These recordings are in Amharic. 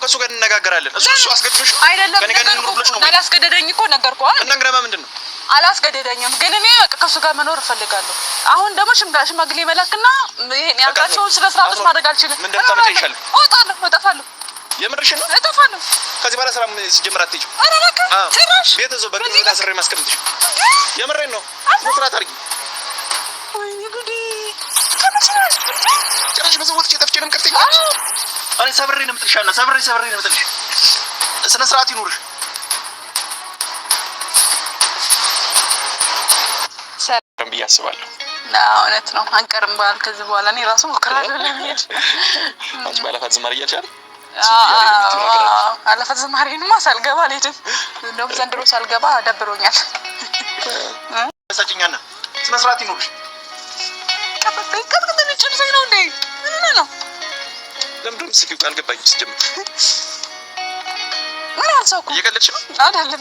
ከሱ ጋር እንነጋገራለን። እሱ አስገድዶሽ አይደለም አላስገደደኝ እኮ ነገርኩህ እና እንግዲህ ምንድነው አላስገደደኝም ግን እኔ በቃ ከሱ ጋር መኖር እፈልጋለሁ። አሁን ደግሞ ሽማግሌ መላክና ይሄን ያልካቸውን ስለ ስራዎች ማድረግ አልችልም። ምን እንደምታመጪ ይሻላል። እጠፋለሁ። የምርሽን ነው? እጠፋለሁ። ከዚህ በኋላ ስራም ሲጀምር አትይው። ኧረ በቃ ትራሽ ቤተሰብ በግድ ታስሬ ማስቀምጥሽ። የምሬን ነው። መስራት አድርጊ። ወይኔ ጉዲ ጭራሽ በዘወት ተፍጨንም ከፍተኛች አይ ሰብሬ ነው የምጥልሻና ሰብሬ ነው የምጥልሽ። ስነ ስርዓት ይኑርሽ። ሰላም ብያስባለሁ። እውነት ነው። አንቀርም በዓል ከዚህ በኋላ እኔ ራሱ ሞክራለሁ ለሚሄድ አንቺ ባለፋት ዝማሬ እያልሻል። አለፋት ዝማሬንማ ሳልገባ አልሄድም። እንደውም ዘንድሮ ሳልገባ ደብሮኛል። ሰጭኛና ስነ ስርዓት ይኑርሽ። ቀበጠኝ ጭርሰኝ ነው እንዴ? ምን ነው ለምንድነው ስኪው ካልገባኝ ሲጀምር ምን አልሰውኩ እየቀለድሽ ነው አይደለም?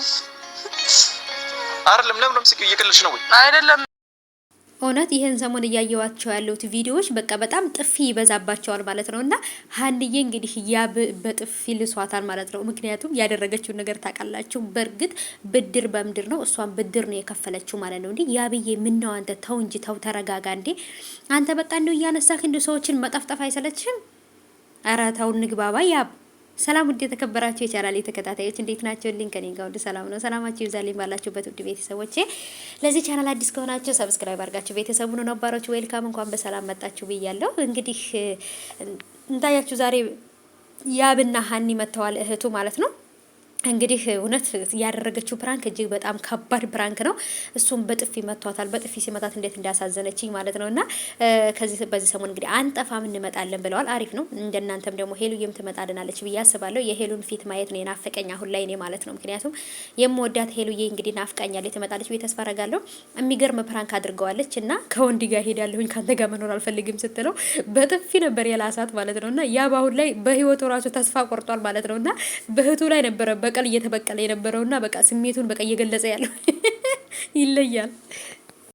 ለምንድነው ስኪው እየቀለድሽ ነው ወይ? አይደለም። እውነት ይሄን ሰሞን እያየዋቸው ያሉት ቪዲዮዎች በቃ በጣም ጥፊ ይበዛባቸዋል ማለት ነው። እና ሀንዬ እንግዲህ ያ በጥፊ ልሷታል ማለት ነው። ምክንያቱም ያደረገችውን ነገር ታውቃላችሁ። በእርግጥ ብድር በምድር ነው፣ እሷን ብድር ነው የከፈለችው ማለት ነው። እንዴ ያብዬ ምን ነው አንተ ተው እንጂ ተው፣ ተረጋጋ እንዴ አንተ በቃ እንደው እያነሳክ እንደው ሰዎችን መጠፍጠፍ አይሰለችም? ኧረ ተው እንግባባ ያብ። ሰላም ውድ የተከበራችሁ የቻናሌ ተከታታዮች እንዴት ናችሁ? ከኔ ጋር ሁሉ ሰላም ነው። ሰላማችሁ ይብዛልኝ ባላችሁበት ውድ ቤተሰቦቼ። ለዚህ ቻናል አዲስ ከሆናችሁ ሰብስክራይብ አድርጋችሁ ቤተሰቡን ነባሮች ዌልካም እንኳን በሰላም መጣችሁ ብያለሁ። እንግዲህ እንታያችሁ ዛሬ ያብና ሀኒ መተዋል እህቱ ማለት ነው። እንግዲህ እውነት ያደረገችው ፕራንክ እጅግ በጣም ከባድ ፕራንክ ነው። እሱም በጥፊ መቷታል። በጥፊ ሲመታት እንዴት እንዳሳዘነችኝ ማለት ነውና በዚህ ሰሞን እንግዲህ አንጠፋም እንመጣለን ብለዋል። አሪፍ ነው። እንደናንተም ደግሞ ሄሉዬም ትመጣልናለች ብዬ አስባለሁ። የሄሉን ፊት ማየት ነው የናፈቀኝ አሁን ላይ እኔ ማለት ነው። ምክንያቱም የምወዳት ሄሉዬ እንግዲህ ናፍቃኛለች። ትመጣለች ብዬ ተስፋ አደርጋለሁ። የሚገርም ፕራንክ አድርገዋለች እና ከወንድ ጋር ሄዳለሁኝ ካንተ ጋር መኖር አልፈልግም ስትለው በጥፊ ነበር የላሳት ማለት ነውና ያ ባሁን ላይ በህይወቱ ራሱ ተስፋ ቆርጧል ማለት ነውና በእህቱ ላይ ነበረ በቀል እየተበቀለ የነበረውና በቃ ስሜቱን በቃ እየገለጸ ያለው ይለያል።